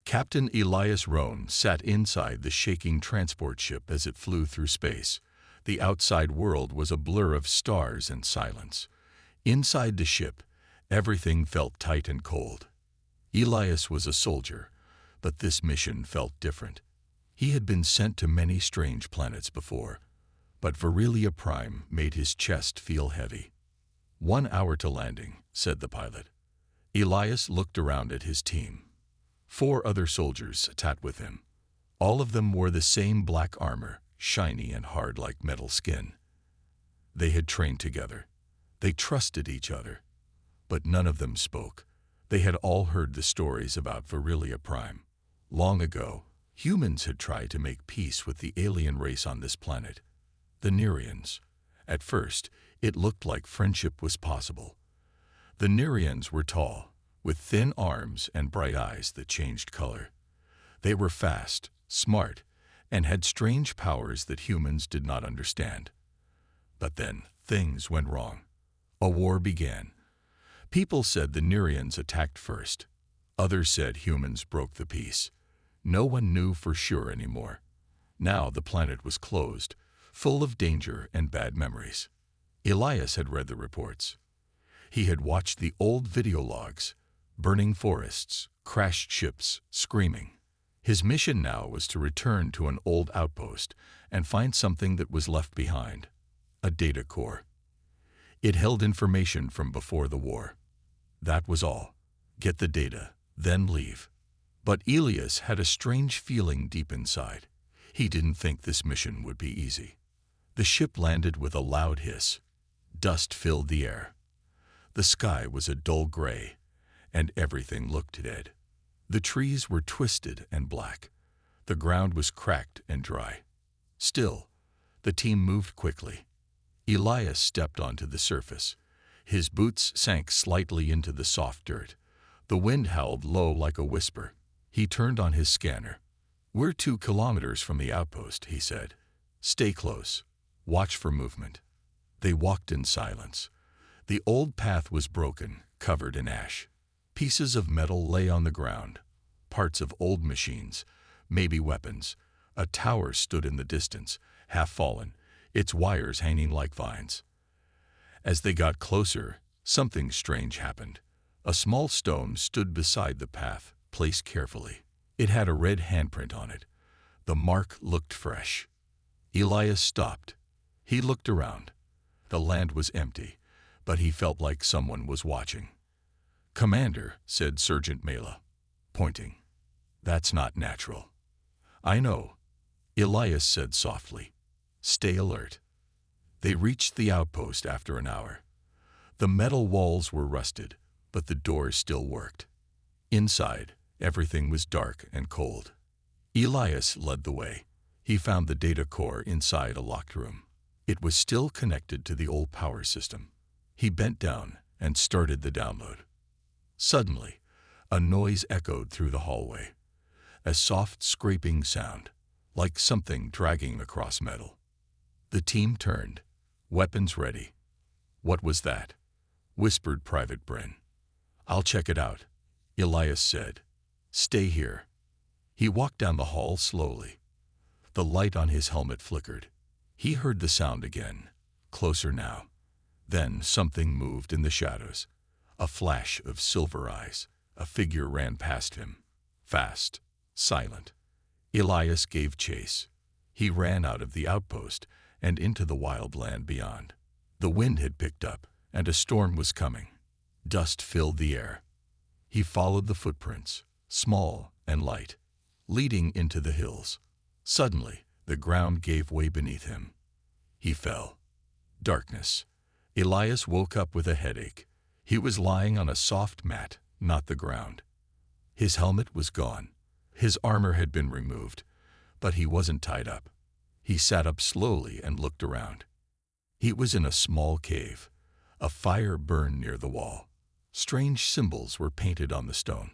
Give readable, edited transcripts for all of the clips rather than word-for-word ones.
Captain Elias Rohn sat inside the shaking transport ship as it flew through space. The outside world was a blur of stars and silence. Inside the ship, everything felt tight and cold. Elias was a soldier, but this mission felt different. He had been sent to many strange planets before, but Virilia Prime made his chest feel heavy. 1 hour to landing, said the pilot. Elias looked around at his team. 4 other soldiers sat with him. All of them wore the same black armor, shiny and hard like metal skin. They had trained together. They trusted each other. But none of them spoke. They had all heard the stories about Virilia Prime. Long ago, humans had tried to make peace with the alien race on this planet, the Nerians. At first, it looked like friendship was possible. The Nerians were tall, with thin arms and bright eyes that changed color. They were fast, smart, and had strange powers that humans did not understand. But then, things went wrong. A war began. People said the Nerians attacked first. Others said humans broke the peace. No one knew for sure anymore. Now the planet was closed, full of danger and bad memories. Elias had read the reports. He had watched the old video logs, burning forests, crashed ships, screaming. His mission now was to return to an old outpost and find something that was left behind, a data core. It held information from before the war. That was all. Get the data, then leave. But Elias had a strange feeling deep inside. He didn't think this mission would be easy. The ship landed with a loud hiss. Dust filled the air. The sky was a dull gray, and everything looked dead. The trees were twisted and black. The ground was cracked and dry. Still, the team moved quickly. Elias stepped onto the surface. His boots sank slightly into the soft dirt. The wind howled low like a whisper. He turned on his scanner. "We're 2 kilometers from the outpost," he said. "Stay close. Watch for movement." They walked in silence. The old path was broken, covered in ash. Pieces of metal lay on the ground. Parts of old machines, maybe weapons. A tower stood in the distance, half fallen, its wires hanging like vines. As they got closer, something strange happened. A small stone stood beside the path, placed carefully. It had a red handprint on it. The mark looked fresh. Elias stopped. He looked around. The land was empty, but he felt like someone was watching. "Commander," said Sergeant Mela, pointing. "That's not natural." "I know," Elias said softly. "Stay alert." They reached the outpost after an hour. The metal walls were rusted, but the doors still worked. Inside, everything was dark and cold. Elias led the way. He found the data core inside a locked room. It was still connected to the old power system. He bent down and started the download. Suddenly, a noise echoed through the hallway. A soft scraping sound, like something dragging across metal. The team turned, weapons ready. "What was that?" whispered Private Brin. "I'll check it out," Elias said. "Stay here." He walked down the hall slowly. The light on his helmet flickered. He heard the sound again, closer now. Then something moved in the shadows. A flash of silver eyes. A figure ran past him. Fast, silent. Elias gave chase. He ran out of the outpost and into the wild land beyond. The wind had picked up, and a storm was coming. Dust filled the air. He followed the footprints, small and light, leading into the hills. Suddenly, the ground gave way beneath him. He fell. Darkness. Elias woke up with a headache. He was lying on a soft mat, not the ground. His helmet was gone. His armor had been removed, but he wasn't tied up. He sat up slowly and looked around. He was in a small cave. A fire burned near the wall. Strange symbols were painted on the stone.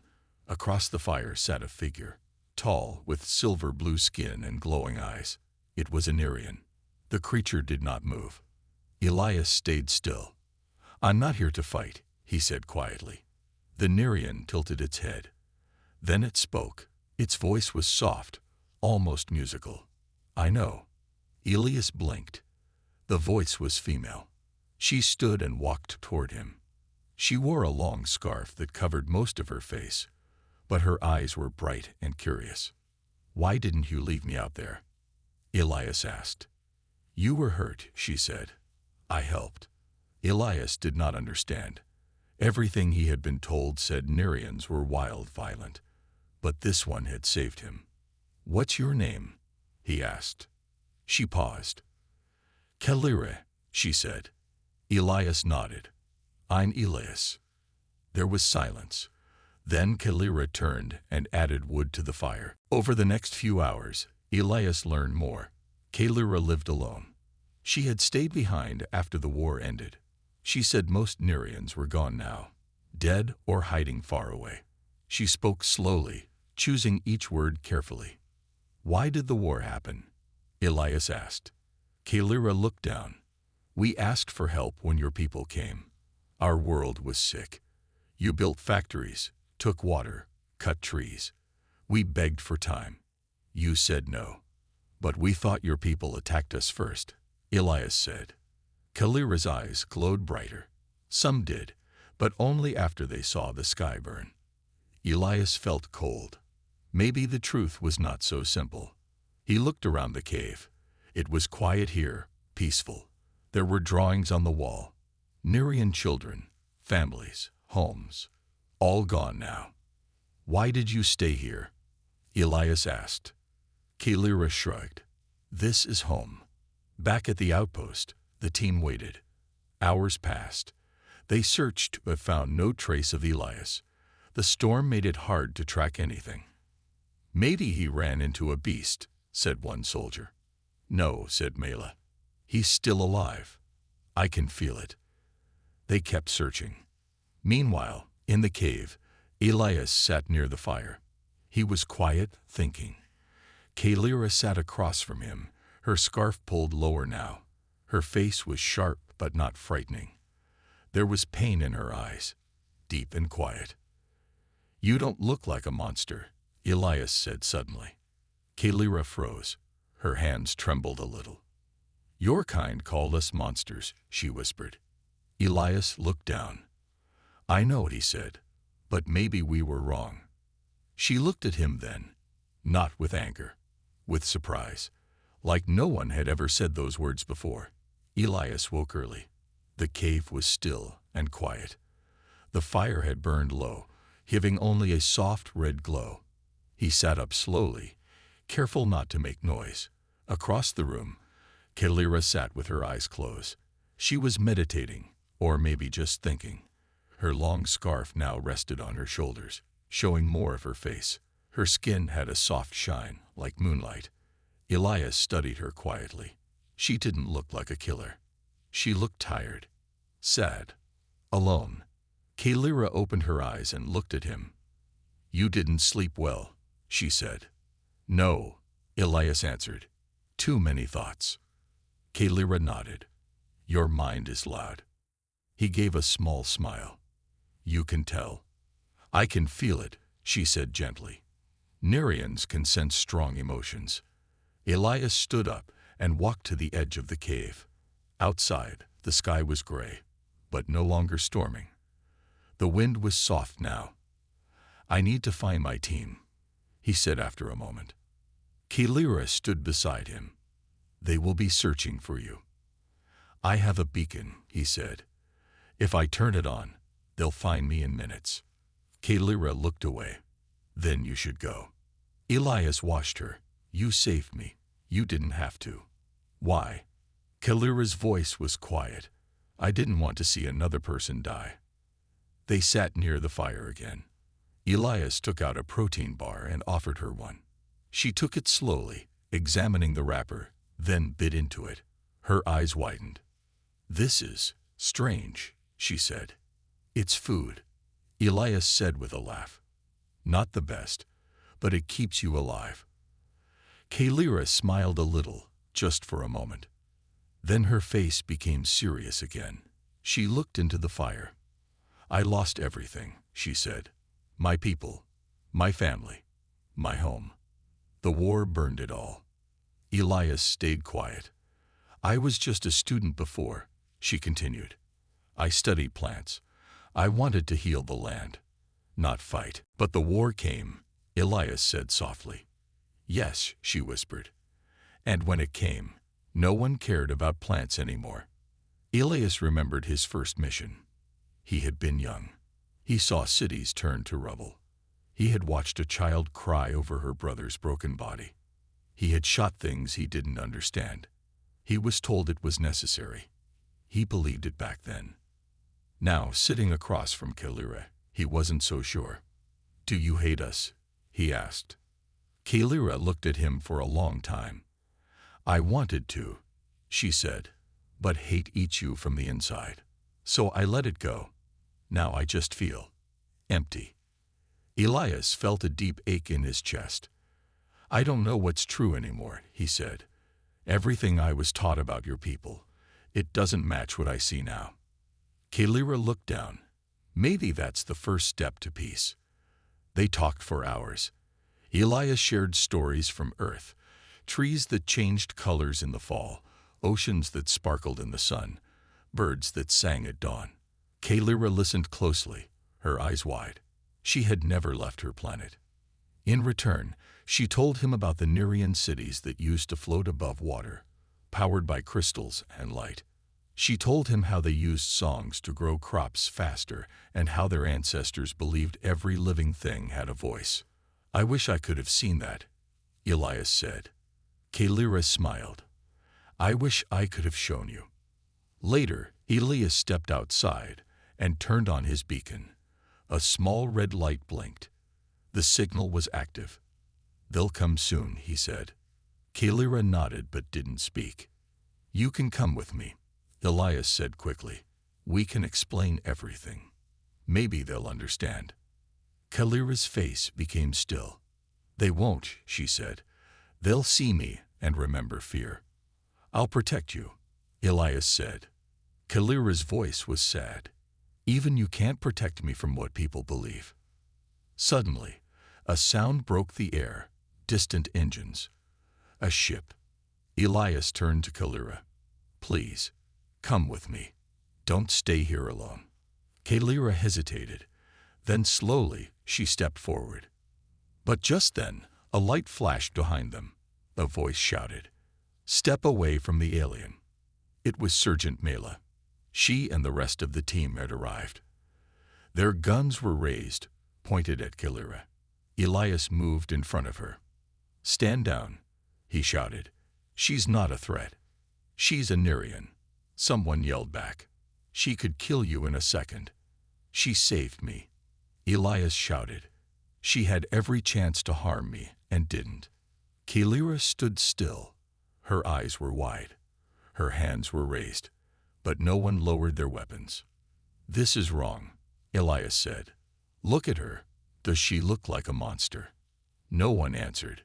Across the fire sat a figure, tall, with silver-blue skin and glowing eyes. It was a Nerian. The creature did not move. Elias stayed still. "I'm not here to fight," he said quietly. The Nerian tilted its head. Then it spoke, Its voice was soft, almost musical. I know. Elias blinked. The voice was female. She stood and walked toward him. She wore a long scarf that covered most of her face, but her eyes were bright and curious. "Why didn't you leave me out there?" Elias asked. "You were hurt," she said. "I helped." Elias did not understand. Everything he had been told said Nerians were wild, violent, but this one had saved him. "What's your name?" he asked. She paused. "Kalira," she said. Elias nodded. "I'm Elias." There was silence. Then Kalira turned and added wood to the fire. Over the next few hours, Elias learned more. Kalira lived alone. She had stayed behind after the war ended. She said most Nerians were gone now, dead or hiding far away. She spoke slowly, choosing each word carefully. "Why did the war happen?" Elias asked. Kalira looked down. "We asked for help when your people came. Our world was sick. You built factories, took water, cut trees. We begged for time. You said no. But we thought your people attacked us first," Elias said. Kalira's eyes glowed brighter. "Some did, but only after they saw the sky burn." Elias felt cold. Maybe the truth was not so simple. He looked around the cave. It was quiet here, peaceful. There were drawings on the wall. Nerian children, families, homes, all gone now. "Why did you stay here?" Elias asked. Kalira shrugged. "This is home." Back at the outpost, the team waited. Hours passed. They searched but found no trace of Elias. The storm made it hard to track anything. "Maybe he ran into a beast," said one soldier. "No," said Mela. "He's still alive. I can feel it." They kept searching. Meanwhile, in the cave, Elias sat near the fire. He was quiet, thinking. Kalira sat across from him, her scarf pulled lower now. Her face was sharp but not frightening. There was pain in her eyes, deep and quiet. "You don't look like a monster," Elias said suddenly. Kalira froze. Her hands trembled a little. "Your kind called us monsters," she whispered. Elias looked down. "I know," he said, "but maybe we were wrong." She looked at him then, not with anger, with surprise, like no one had ever said those words before. Elias woke early. The cave was still and quiet. The fire had burned low, giving only a soft red glow. He sat up slowly, careful not to make noise. Across the room, Kalira sat with her eyes closed. She was meditating, or maybe just thinking. Her long scarf now rested on her shoulders, showing more of her face. Her skin had a soft shine, like moonlight. Elias studied her quietly. She didn't look like a killer. She looked tired, sad, alone. Kalira opened her eyes and looked at him. "You didn't sleep well," she said. "No," Elias answered. "Too many thoughts." Kalira nodded. "Your mind is loud." He gave a small smile. "You can tell." "I can feel it," she said gently. "Nerians can sense strong emotions." Elias stood up and walked to the edge of the cave. Outside, the sky was gray, but no longer storming. The wind was soft now. "I need to find my team," he said after a moment. Kalira stood beside him. "They will be searching for you." "I have a beacon," he said. "If I turn it on, they'll find me in minutes." Kalira looked away. "Then you should go." Elias washed her. "You saved me. You didn't have to." "Why?" Kalira's voice was quiet. "I didn't want to see another person die." They sat near the fire again. Elias took out a protein bar and offered her one. She took it slowly, examining the wrapper, then bit into it. Her eyes widened. "This is strange," she said. "It's food," Elias said with a laugh. "Not the best, but it keeps you alive." Kalira smiled a little, just for a moment. Then her face became serious again. She looked into the fire. "I lost everything," she said. "My people, my family. My home. The war burned it all. Elias stayed quiet. I was just a student before, she continued. I studied plants. I wanted to heal the land, not fight. But the war came, Elias said softly. Yes, she whispered. And when it came, no one cared about plants anymore. Elias remembered his first mission. He had been young. He saw cities turn to rubble. He had watched a child cry over her brother's broken body. He had shot things he didn't understand. He was told it was necessary. He believed it back then. Now, sitting across from Kalira, he wasn't so sure. Do you hate us? He asked. Kalira looked at him for a long time. I wanted to, she said, but hate eats you from the inside. So I let it go. Now I just feel empty. Elias felt a deep ache in his chest. I don't know what's true anymore, he said. Everything I was taught about your people, it doesn't match what I see now. Kalira looked down. Maybe that's the first step to peace. They talked for hours. Elias shared stories from Earth, trees that changed colors in the fall, oceans that sparkled in the sun, birds that sang at dawn. Kalira listened closely, her eyes wide. She had never left her planet. In return, she told him about the Nerean cities that used to float above water, powered by crystals and light. She told him how they used songs to grow crops faster and how their ancestors believed every living thing had a voice. I wish I could have seen that, Elias said. Kalira smiled. I wish I could have shown you. Later, Elias stepped outside and turned on his beacon. A small red light blinked. The signal was active. They'll come soon, he said. Kalira nodded but didn't speak. You can come with me, Elias said quickly. We can explain everything. Maybe they'll understand. Kalira's face became still. They won't, she said. They'll see me and remember fear. I'll protect you, Elias said. Kalira's voice was sad. Even you can't protect me from what people believe. Suddenly, a sound broke the air, distant engines. A ship. Elias turned to Kalira. Please, come with me. Don't stay here alone. Kalira hesitated. Then slowly, she stepped forward. But just then, a light flashed behind them. A voice shouted, Step away from the alien. It was Sergeant Mela. She and the rest of the team had arrived. Their guns were raised, pointed at Kalira. Elias moved in front of her. Stand down, he shouted. She's not a threat. She's a Nerean. Someone yelled back. She could kill you in a second. She saved me. Elias shouted. She had every chance to harm me and didn't. Kalira stood still. Her eyes were wide. Her hands were raised, but no one lowered their weapons. This is wrong, Elias said. Look at her. Does she look like a monster? No one answered.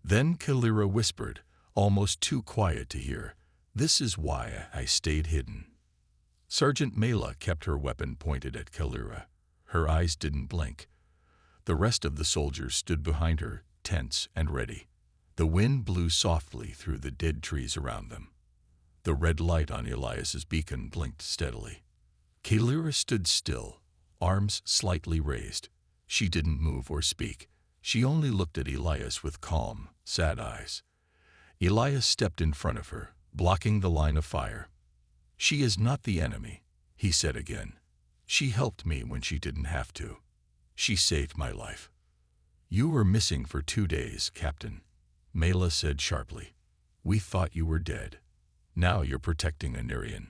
Then Kalira whispered, almost too quiet to hear, This is why I stayed hidden. Sergeant Mela kept her weapon pointed at Kalira. Her eyes didn't blink. The rest of the soldiers stood behind her, tense and ready. The wind blew softly through the dead trees around them. The red light on Elias's beacon blinked steadily. Kalira stood still, arms slightly raised. She didn't move or speak. She only looked at Elias with calm, sad eyes. Elias stepped in front of her, blocking the line of fire. She is not the enemy, he said again. She helped me when she didn't have to. She saved my life. You were missing for 2 days, Captain, Mela said sharply. We thought you were dead. Now you're protecting a Nerean.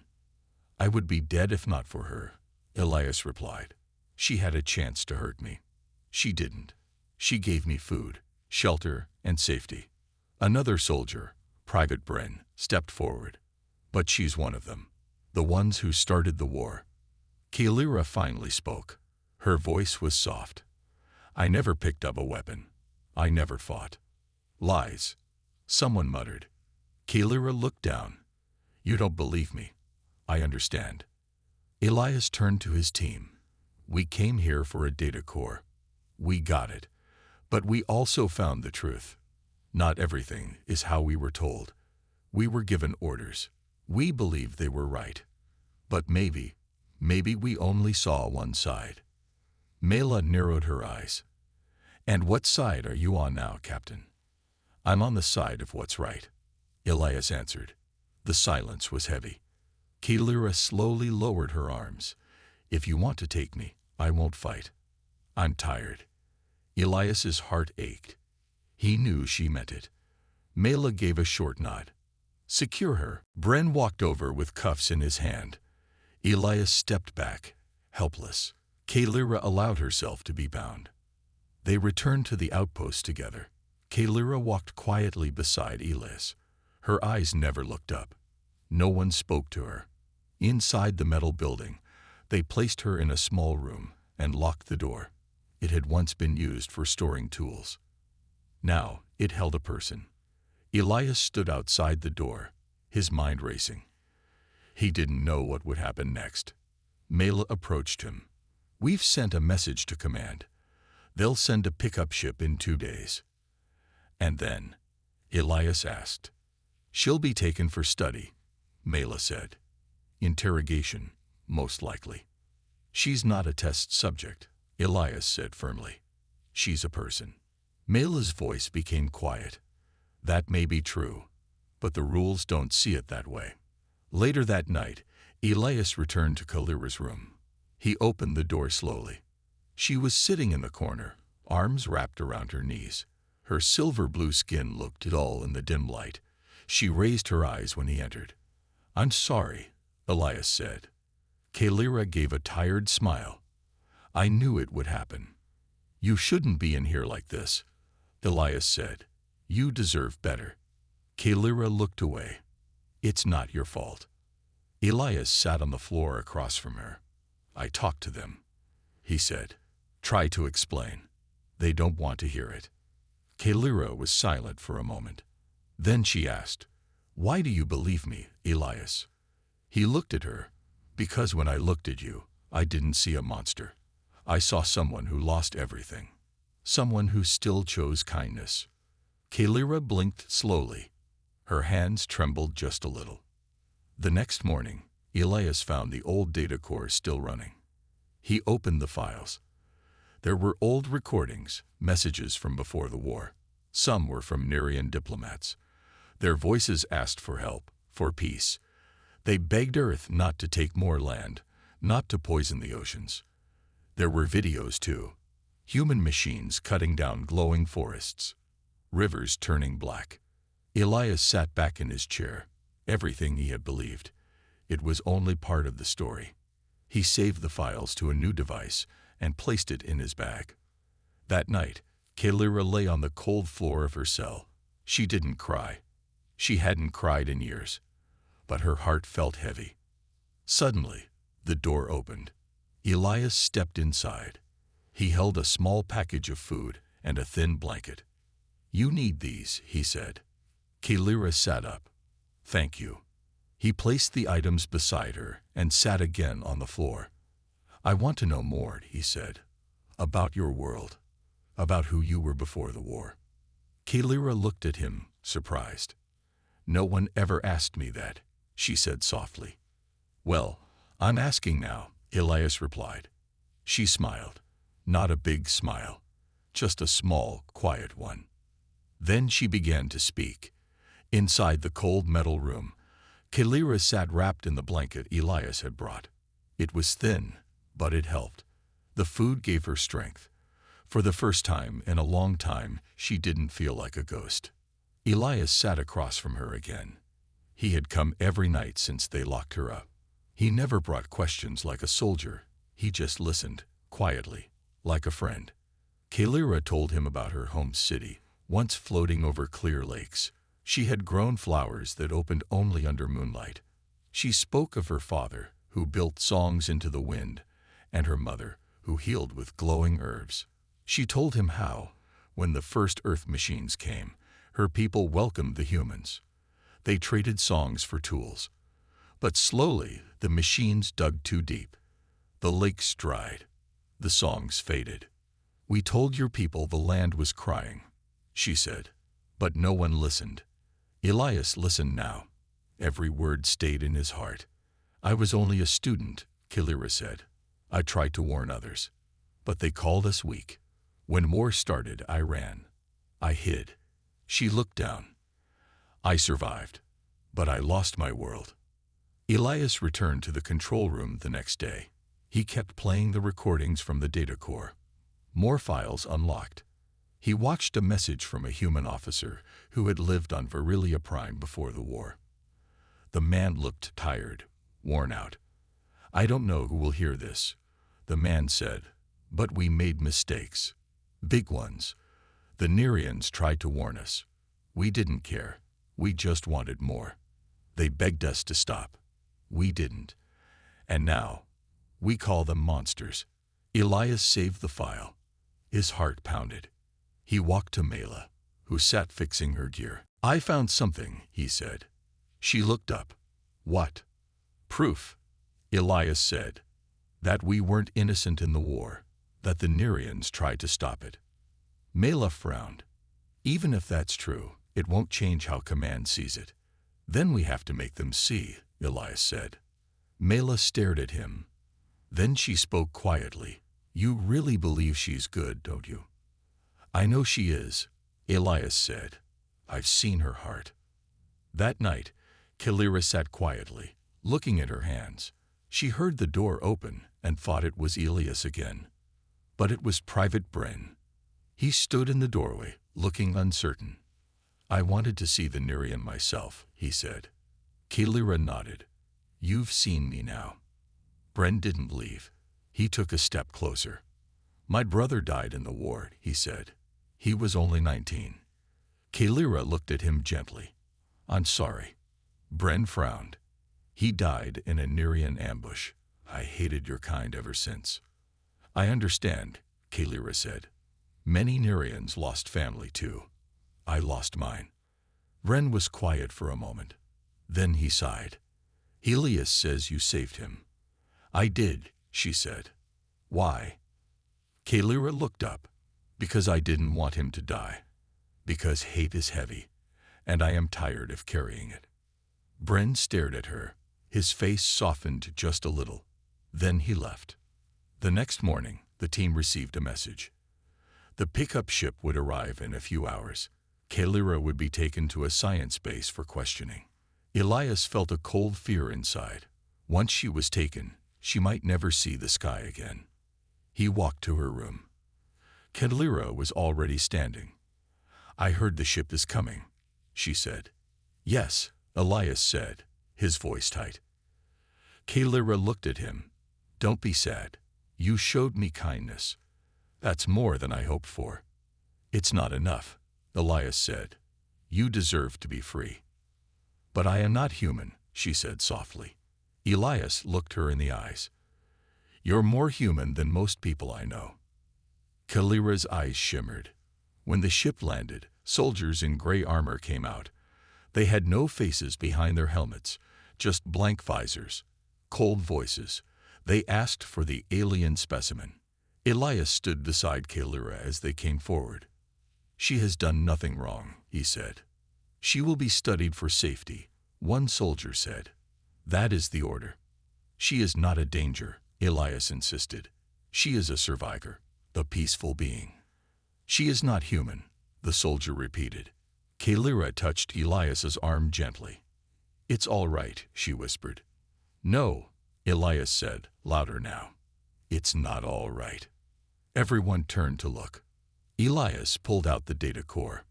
I would be dead if not for her, Elias replied. She had a chance to hurt me. She didn't. She gave me food, shelter, and safety. Another soldier, Private Bren, stepped forward. But she's one of them. The ones who started the war. Kalira finally spoke. Her voice was soft. I never picked up a weapon. I never fought. Lies. Someone muttered. Kalira looked down. You don't believe me. I understand. Elias turned to his team. We came here for a data core. We got it. But we also found the truth. Not everything is how we were told. We were given orders. We believed they were right. But maybe we only saw one side. Mela narrowed her eyes. And what side are you on now, Captain? I'm on the side of what's right, Elias answered. The silence was heavy. Kalira slowly lowered her arms. If you want to take me, I won't fight. I'm tired. Elias's heart ached. He knew she meant it. Mela gave a short nod. Secure her. Bren walked over with cuffs in his hand. Elias stepped back, helpless. Kalira allowed herself to be bound. They returned to the outpost together. Kalira walked quietly beside Elias. Her eyes never looked up. No one spoke to her. Inside the metal building, they placed her in a small room and locked the door. It had once been used for storing tools. Now it held a person. Elias stood outside the door, his mind racing. He didn't know what would happen next. Mela approached him. We've sent a message to command. They'll send a pickup ship in 2 days. And then, Elias asked. She'll be taken for study, Mela said. Interrogation, most likely. She's not a test subject, Elias said firmly. She's a person. Mela's voice became quiet. That may be true, but the rules don't see it that way. Later that night, Elias returned to Kalira's room. He opened the door slowly. She was sitting in the corner, arms wrapped around her knees. Her silver-blue skin looked dull in the dim light. She raised her eyes when he entered. I'm sorry, Elias said. Kalira gave a tired smile. I knew it would happen. You shouldn't be in here like this, Elias said. You deserve better. Kalira looked away. It's not your fault. Elias sat on the floor across from her. I talked to them, he said. Try to explain. They don't want to hear it. Kalira was silent for a moment. Then she asked, Why do you believe me, Elias? He looked at her. Because when I looked at you, I didn't see a monster. I saw someone who lost everything. Someone who still chose kindness. Kalira blinked slowly. Her hands trembled just a little. The next morning, Elias found the old data core still running. He opened the files. There were old recordings, messages from before the war. Some were from Nerian diplomats. Their voices asked for help, for peace. They begged Earth not to take more land, not to poison the oceans. There were videos, too. Human machines cutting down glowing forests. Rivers turning black. Elias sat back in his chair. Everything he had believed. It was only part of the story. He saved the files to a new device and placed it in his bag. That night, Kalira lay on the cold floor of her cell. She didn't cry. She hadn't cried in years. But her heart felt heavy. Suddenly, the door opened. Elias stepped inside. He held a small package of food and a thin blanket. You need these, he said. Kalira sat up. Thank you. He placed the items beside her and sat again on the floor. I want to know more, he said. About your world. About who you were before the war. Kalira looked at him, surprised. No one ever asked me that, she said softly. Well, I'm asking now, Elias replied. She smiled. Not a big smile. Just a small, quiet one. Then she began to speak. Inside the cold metal room, Kalira sat wrapped in the blanket Elias had brought. It was thin, but it helped. The food gave her strength. For the first time in a long time, she didn't feel like a ghost. Elias sat across from her again. He had come every night since they locked her up. He never brought questions like a soldier. He just listened, quietly, like a friend. Kalira told him about her home city, once floating over clear lakes. She had grown flowers that opened only under moonlight. She spoke of her father, who built songs into the wind, and her mother, who healed with glowing herbs. She told him how, when the first Earth machines came, her people welcomed the humans. They traded songs for tools. But slowly, the machines dug too deep. The lakes dried. The songs faded. "We told your people the land was crying," she said, "but no one listened." Elias listened now. Every word stayed in his heart. "I was only a student," Kalira said. "I tried to warn others, but they called us weak. When war started, I ran. I hid." She looked down. "I survived, but I lost my world." Elias returned to the control room the next day. He kept playing the recordings from the data core. More files unlocked. He watched a message from a human officer who had lived on Virilia Prime before the war. The man looked tired, worn out. "I don't know who will hear this," the man said, "but we made mistakes. Big ones. The Nereans tried to warn us. We didn't care. We just wanted more. They begged us to stop. We didn't. And now, we call them monsters." Elias saved the file. His heart pounded. He walked to Mela, who sat fixing her gear. "I found something," he said. She looked up. "What?" "Proof," Elias said, "that we weren't innocent in the war, that the Nereans tried to stop it." Mela frowned. "Even if that's true, it won't change how Command sees it." "Then we have to make them see," Elias said. Mela stared at him. Then she spoke quietly. "You really believe she's good, don't you?" "I know she is," Elias said. "I've seen her heart." That night, Kalira sat quietly, looking at her hands. She heard the door open and thought it was Elias again. But it was Private Bren. He stood in the doorway, looking uncertain. "I wanted to see the Nerean myself," he said. Kalira nodded. "You've seen me now." Bren didn't leave. He took a step closer. "My brother died in the war," he said. "He was only 19. Kalira looked at him gently. "I'm sorry." Bren frowned. "He died in a Nerean ambush. I hated your kind ever since." "I understand," Kalira said. "Many Nereans lost family too. I lost mine." Bren was quiet for a moment. Then he sighed. "Elias says you saved him." "I did," she said. "Why?" Kalira looked up. "Because I didn't want him to die. Because hate is heavy, and I am tired of carrying it." Bren stared at her. His face softened just a little. Then he left. The next morning, the team received a message. The pickup ship would arrive in a few hours. Kalira would be taken to a science base for questioning. Elias felt a cold fear inside. Once she was taken, she might never see the sky again. He walked to her room. Kalira was already standing. "I heard the ship is coming," she said. "Yes," Elias said, his voice tight. Kalira looked at him. "Don't be sad. You showed me kindness. That's more than I hoped for." "It's not enough," Elias said. "You deserve to be free." "But I am not human," she said softly. Elias looked her in the eyes. "You're more human than most people I know." Kalira's eyes shimmered. When the ship landed, soldiers in gray armor came out. They had no faces behind their helmets, just blank visors, cold voices. They asked for the alien specimen. Elias stood beside Kalira as they came forward. "She has done nothing wrong," he said. "She will be studied for safety," one soldier said. "That is the order." "She is not a danger," Elias insisted. "She is a survivor, a peaceful being." "She is not human," the soldier repeated. Kalira touched Elias's arm gently. "It's all right," she whispered. "No," Elias said, louder now. "It's not all right." Everyone turned to look. Elias pulled out the data core.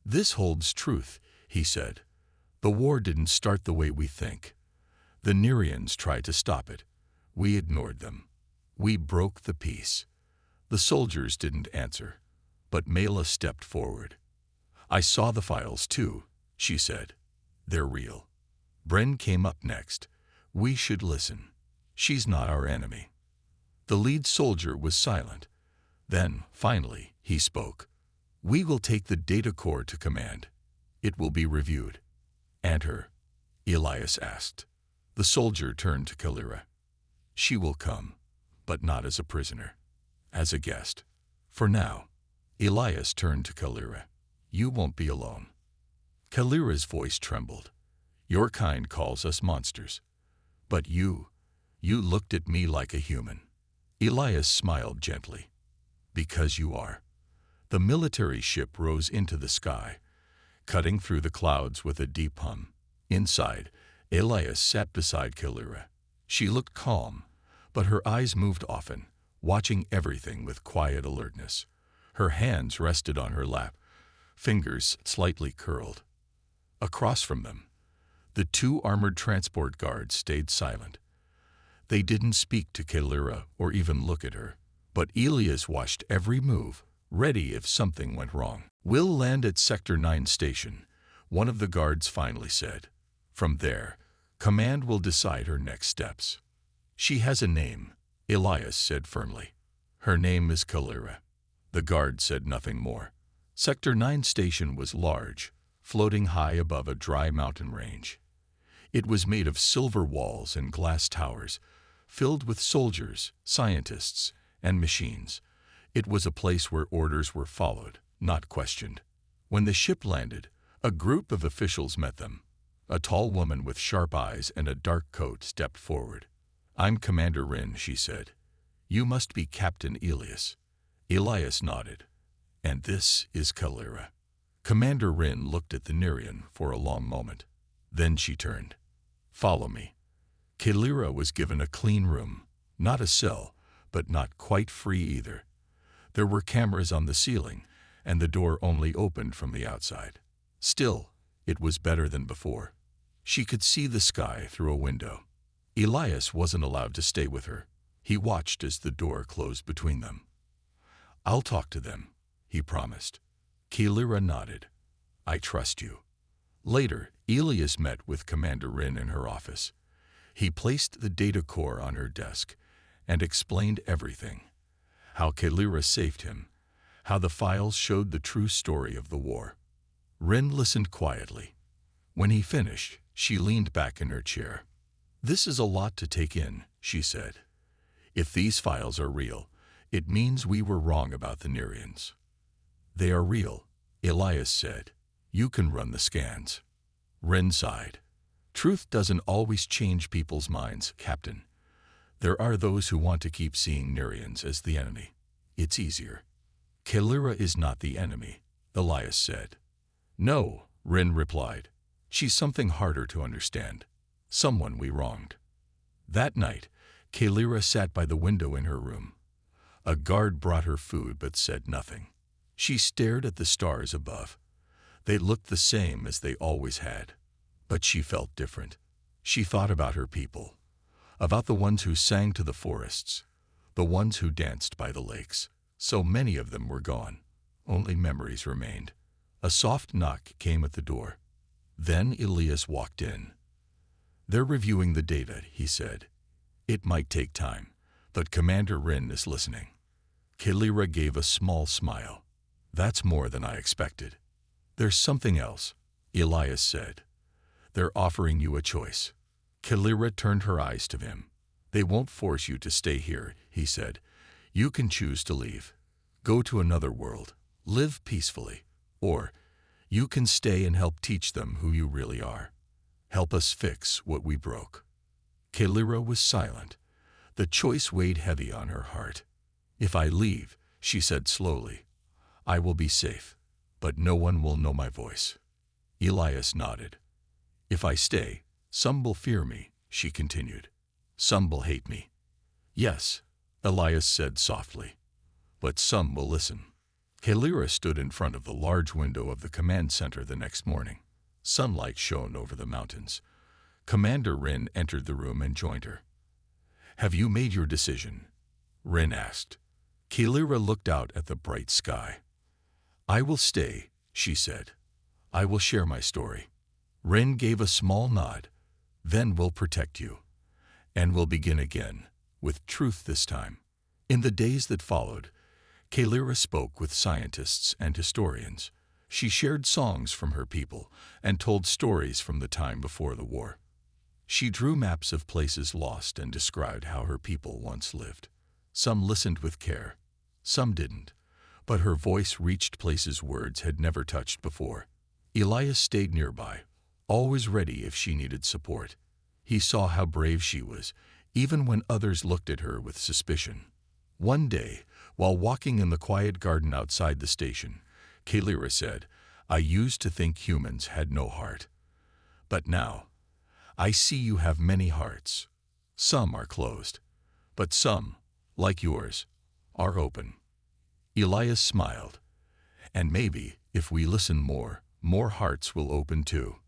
"This holds truth," he said. "The war didn't start the way we think. The Nereans tried to stop it. We ignored them. We broke the peace." The soldiers didn't answer, but Mela stepped forward. "I saw the files too," she said. "They're real." Bren came up next. "We should listen. She's not our enemy." The lead soldier was silent. Then, finally, he spoke. "We will take the data core to command. It will be reviewed." "And her?" Elias asked. The soldier turned to Kalira. "She will come, but not as a prisoner. As a guest. For now, Elias turned to Kalira. You won't be alone. Kalira's voice trembled. Your kind calls us monsters. But you looked at me like a human. Elias smiled gently. Because you are. The military ship rose into the sky, cutting through the clouds with a deep hum. Inside, Elias sat beside Kalira. She looked calm, but her eyes moved often, watching everything with quiet alertness. Her hands rested on her lap, fingers slightly curled. Across from them, the two armored transport guards stayed silent. They didn't speak to Kalira or even look at her, but Elias watched every move, ready if something went wrong. We'll land at Sector 9 station, one of the guards finally said. From there, Command will decide her next steps. She has a name, Elias said firmly. Her name is Kalira. The guard said nothing more. Sector 9 station was large, floating high above a dry mountain range. It was made of silver walls and glass towers, filled with soldiers, scientists, and machines. It was a place where orders were followed, not questioned. When the ship landed, a group of officials met them. A tall woman with sharp eyes and a dark coat stepped forward. I'm Commander Rin, she said. You must be Captain Elias. Elias nodded. And this is Kalira. Commander Rin looked at the Nerean for a long moment. Then she turned. Follow me. Kalira was given a clean room, not a cell, but not quite free either. There were cameras on the ceiling, and the door only opened from the outside. Still, it was better than before. She could see the sky through a window. Elias wasn't allowed to stay with her. He watched as the door closed between them. I'll talk to them, he promised. Kalira nodded. I trust you. Later, Elias met with Commander Rin in her office. He placed the data core on her desk and explained everything. How Kalira saved him, how the files showed the true story of the war. Rin listened quietly. When he finished, she leaned back in her chair. This is a lot to take in, she said. If these files are real, it means we were wrong about the Nereans. They are real, Elias said. You can run the scans. Rin sighed. Truth doesn't always change people's minds, Captain. There are those who want to keep seeing Nereans as the enemy. It's easier. Kalira is not the enemy, Elias said. No, Rin replied. She's something harder to understand. Someone we wronged. That night, Kalira sat by the window in her room. A guard brought her food but said nothing. She stared at the stars above. They looked the same as they always had. But she felt different. She thought about her people, about the ones who sang to the forests, the ones who danced by the lakes. So many of them were gone. Only memories remained. A soft knock came at the door. Then Elias walked in. They're reviewing the data, he said. It might take time, but Commander Rin is listening. Kalira gave a small smile. That's more than I expected. There's something else, Elias said. They're offering you a choice. Kalira turned her eyes to him. They won't force you to stay here, he said. You can choose to leave. Go to another world. Live peacefully. Or you can stay and help teach them who you really are. Help us fix what we broke. Kalira was silent. The choice weighed heavy on her heart. If I leave, she said slowly, I will be safe, but no one will know my voice. Elias nodded. If I stay, some will fear me, she continued. Some will hate me. Yes, Elias said softly, but some will listen. Kalira stood in front of the large window of the command center the next morning. Sunlight shone over the mountains. Commander Rin entered the room and joined her. Have you made your decision? Rin asked. Kalira looked out at the bright sky. I will stay, she said. I will share my story. Rin gave a small nod. Then we'll protect you. And we'll begin again, with truth this time. In the days that followed, Kalira spoke with scientists and historians. She shared songs from her people and told stories from the time before the war. She drew maps of places lost and described how her people once lived. Some listened with care, some didn't, but her voice reached places words had never touched before. Elias stayed nearby, always ready if she needed support. He saw how brave she was, even when others looked at her with suspicion. One day, while walking in the quiet garden outside the station, Kalira said, "I used to think humans had no heart. But now, I see you have many hearts. Some are closed, but some, like yours, are open." Elias smiled. "And maybe, if we listen more hearts will open too."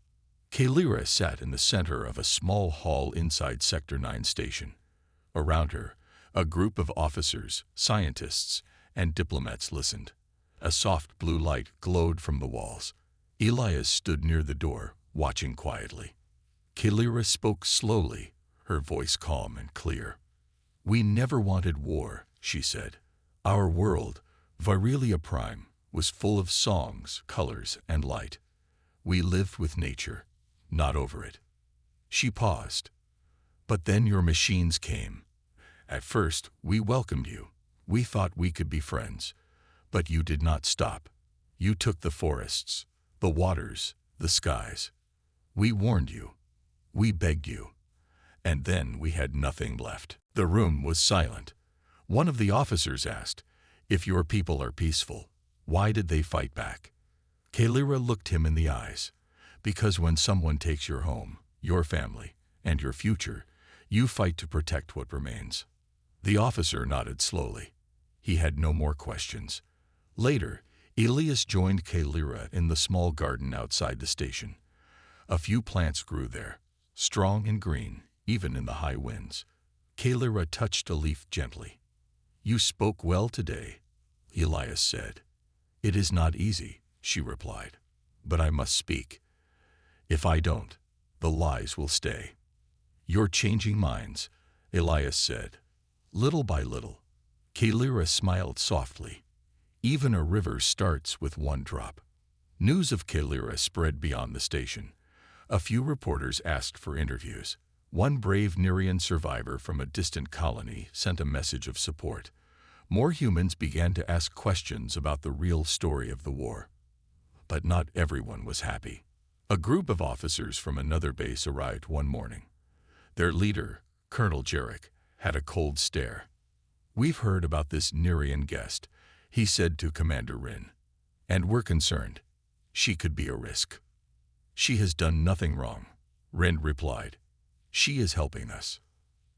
Kalira sat in the center of a small hall inside Sector 9 station. Around her, a group of officers, scientists, and diplomats listened. A soft blue light glowed from the walls. Elias stood near the door, watching quietly. Kalira spoke slowly, her voice calm and clear. "We never wanted war," she said. "Our world, Virilia Prime, was full of songs, colors, and light. We lived with nature, not over it." She paused. "But then your machines came. At first, we welcomed you. We thought we could be friends. But you did not stop. You took the forests, the waters, the skies. We warned you. We begged you. And then we had nothing left." The room was silent. One of the officers asked, "If your people are peaceful, why did they fight back?" Kalira looked him in the eyes. "Because when someone takes your home, your family, and your future, you fight to protect what remains." The officer nodded slowly. He had no more questions. Later, Elias joined Kalira in the small garden outside the station. A few plants grew there, strong and green, even in the high winds. Kalira touched a leaf gently. "You spoke well today," Elias said. "It is not easy," she replied, "but I must speak. If I don't, the lies will stay." "You're changing minds," Elias said. Little by little, Kalira smiled softly. "Even a river starts with one drop." News of Kalira spread beyond the station. A few reporters asked for interviews. One brave Nerian survivor from a distant colony sent a message of support. More humans began to ask questions about the real story of the war. But not everyone was happy. A group of officers from another base arrived one morning. Their leader, Colonel Jarek, had a cold stare. "We've heard about this Nerian guest," he said to Commander Rin, "and we're concerned. She could be a risk." "She has done nothing wrong," Rin replied. "She is helping us."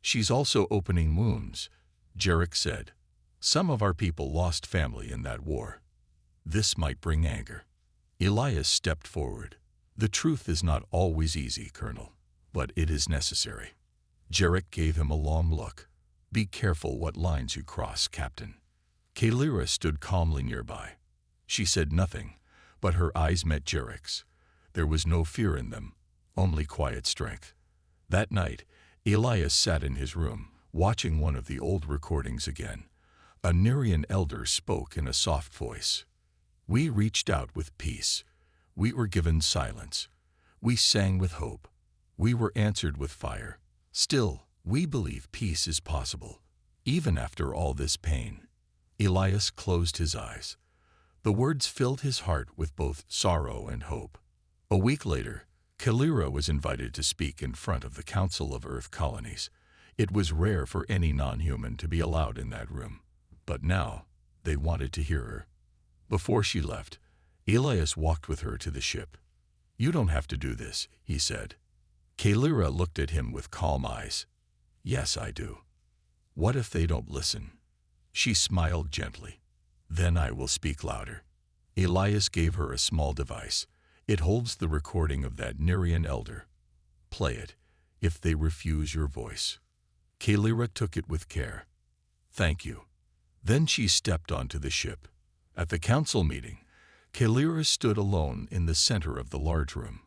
"She's also opening wounds," Jarek said. "Some of our people lost family in that war. This might bring anger." Elias stepped forward. "The truth is not always easy, Colonel, but it is necessary." Jarek gave him a long look. "Be careful what lines you cross, Captain." Kalira stood calmly nearby. She said nothing, but her eyes met Jarek's. There was no fear in them, only quiet strength. That night, Elias sat in his room, watching one of the old recordings again. A Nerian elder spoke in a soft voice. "We reached out with peace. We were given silence. We sang with hope. We were answered with fire. Still, we believe peace is possible, even after all this pain." Elias closed his eyes. The words filled his heart with both sorrow and hope. A week later, Kalira was invited to speak in front of the Council of Earth Colonies. It was rare for any non-human to be allowed in that room, but now they wanted to hear her. Before she left, Elias walked with her to the ship. "You don't have to do this," he said. Kalira looked at him with calm eyes. "Yes, I do." "What if they don't listen?" She smiled gently. "Then I will speak louder." Elias gave her a small device. "It holds the recording of that Nerian elder. Play it, if they refuse your voice." Kalira took it with care. "Thank you." Then she stepped onto the ship. At the council meeting, Kalira stood alone in the center of the large room.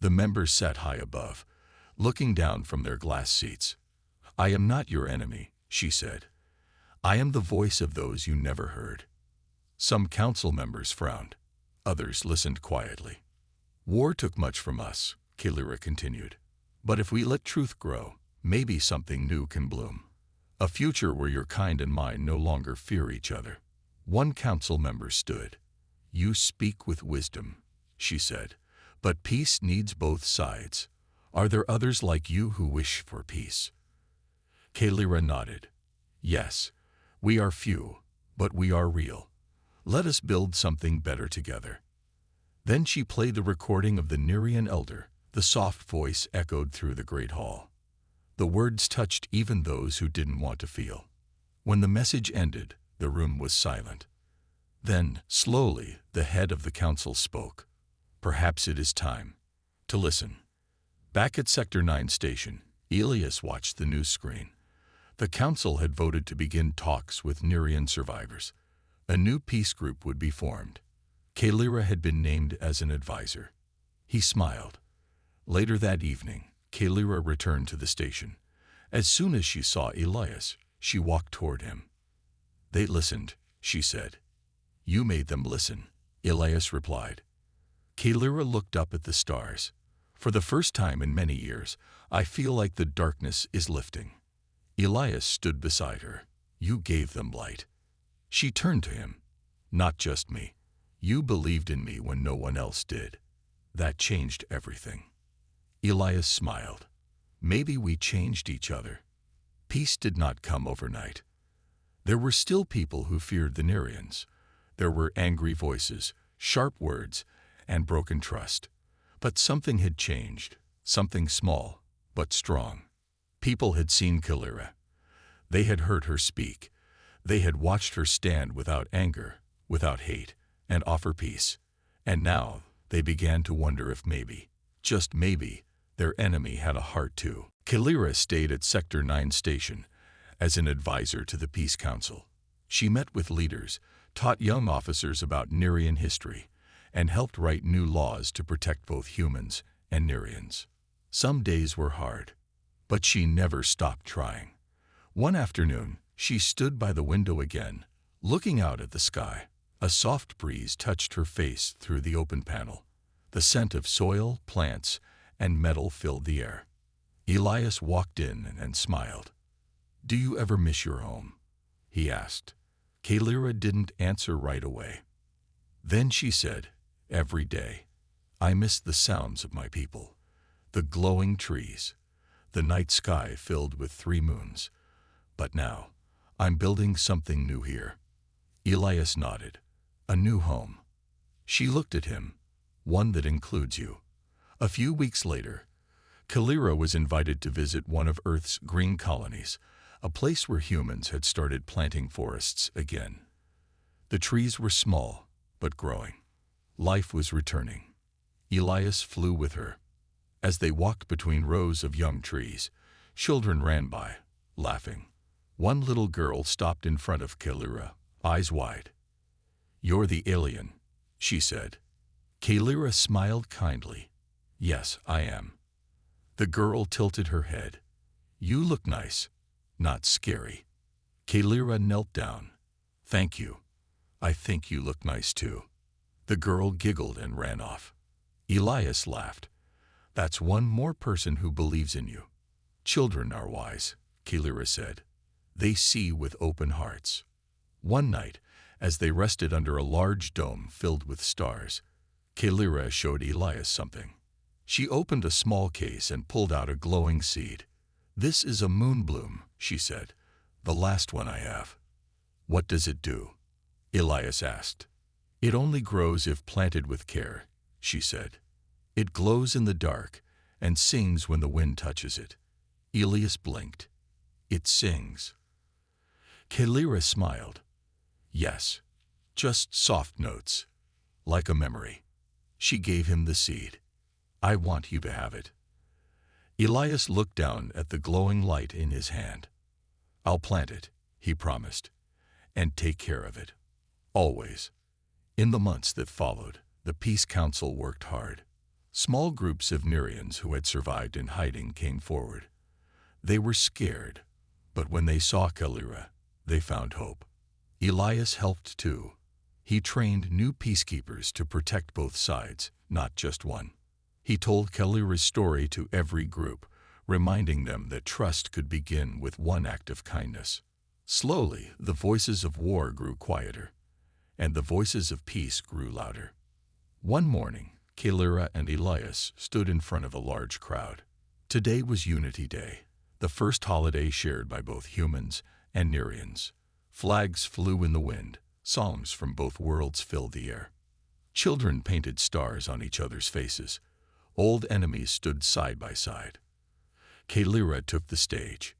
The members sat high above, looking down from their glass seats. "I am not your enemy," she said. "I am the voice of those you never heard." Some council members frowned. Others listened quietly. "War took much from us," Kalira continued. "But if we let truth grow, maybe something new can bloom. A future where your kind and mine no longer fear each other." One council member stood. "You speak with wisdom," she said, "but peace needs both sides. Are there others like you who wish for peace?" Kalira nodded. "Yes, we are few, but we are real. Let us build something better together." Then she played a recording of the Nerian elder. The soft voice echoed through the great hall. The words touched even those who didn't want to feel. When the message ended, the room was silent. Then, slowly, the head of the council spoke. "Perhaps it is time to listen." Back at Sector 9 station, Elias watched the news screen. The council had voted to begin talks with Nerian survivors. A new peace group would be formed. Kalira had been named as an advisor. He smiled. Later that evening, Kalira returned to the station. As soon as she saw Elias, she walked toward him. "They listened," she said. "You made them listen," Elias replied. Kalira looked up at the stars. "For the first time in many years, I feel like the darkness is lifting." Elias stood beside her. "You gave them light." She turned to him. "Not just me. You believed in me when no one else did. That changed everything." Elias smiled. "Maybe we changed each other." Peace did not come overnight. There were still people who feared the Nerians. There were angry voices, sharp words, and broken trust. But something had changed, something small, but strong. People had seen Kalira. They had heard her speak. They had watched her stand without anger, without hate, and offer peace. And now they began to wonder if maybe, just maybe, their enemy had a heart too. Kalira stayed at Sector 9 station as an advisor to the Peace Council. She met with leaders, taught young officers about Nerian history, and helped write new laws to protect both humans and Nerians. Some days were hard, but she never stopped trying. One afternoon, she stood by the window again, looking out at the sky. A soft breeze touched her face through the open panel. The scent of soil, plants, and metal filled the air. Elias walked in and smiled. "Do you ever miss your home?" he asked. Kalira didn't answer right away. Then she said, "Every day. I miss the sounds of my people, the glowing trees, the night sky filled with 3 moons. But now, I'm building something new here." Elias nodded. "A new home." She looked at him. "One that includes you." A few weeks later, Kalira was invited to visit one of Earth's green colonies, a place where humans had started planting forests again. The trees were small, but growing. Life was returning. Elias flew with her. As they walked between rows of young trees, children ran by, laughing. One little girl stopped in front of Kalira, eyes wide. "You're the alien," she said. Kalira smiled kindly. "Yes, I am." The girl tilted her head. "You look nice, not scary." Kalira knelt down. "Thank you. I think you look nice too." The girl giggled and ran off. Elias laughed. "That's one more person who believes in you." "Children are wise," Kalira said. "They see with open hearts." One night, as they rested under a large dome filled with stars, Kalira showed Elias something. She opened a small case and pulled out a glowing seed. "This is a moon bloom," she said, "the last one I have." "What does it do?" Elias asked. "It only grows if planted with care," she said. "It glows in the dark and sings when the wind touches it." Elias blinked. "It sings." Kalira smiled. "Yes, just soft notes, like a memory." She gave him the seed. "I want you to have it." Elias looked down at the glowing light in his hand. "I'll plant it," he promised, "and take care of it. Always." In the months that followed, the Peace Council worked hard. Small groups of Nerians who had survived in hiding came forward. They were scared, but when they saw Kalira, they found hope. Elias helped too. He trained new peacekeepers to protect both sides, not just one. He told Kalira's story to every group, reminding them that trust could begin with one act of kindness. Slowly, the voices of war grew quieter. and the voices of peace grew louder. One morning, Kalira and Elias stood in front of a large crowd. Today was Unity Day, the first holiday shared by both humans and Nereians. Flags flew in the wind, songs from both worlds filled the air. Children painted stars on each other's faces. Old enemies stood side by side. Kalira took the stage.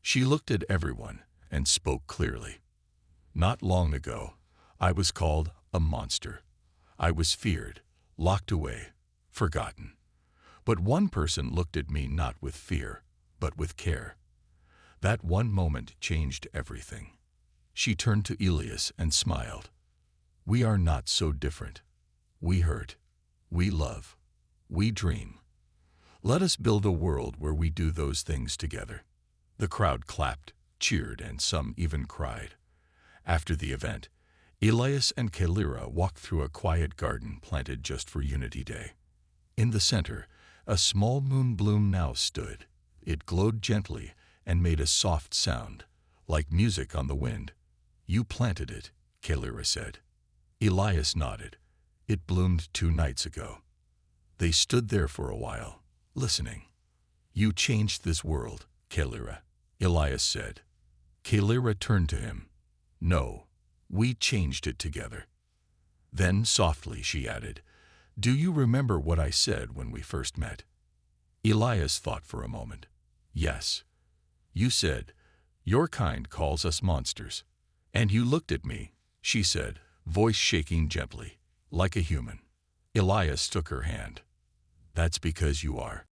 She looked at everyone and spoke clearly. Not long ago, I was called a monster. I was feared, locked away, forgotten. But one person looked at me not with fear, but with care. That one moment changed everything. She turned to Elias and smiled. We are not so different. We hurt. We love. We dream. Let us build a world where we do those things together. The crowd clapped, cheered, and some even cried. After the event, Elias and Kalira walked through a quiet garden planted just for Unity Day. In the center, a small moon bloom now stood. It glowed gently and made a soft sound, like music on the wind. You planted it, Kalira said. Elias nodded. It bloomed 2 nights ago. They stood there for a while, listening. You changed this world, Kalira, Elias said. Kalira turned to him. No, we changed it together. Then softly she added, do you remember what I said when we first met? Elias thought for a moment. Yes. You said, your kind calls us monsters. And you looked at me, she said, voice shaking gently, like a human. Elias took her hand. That's because you are.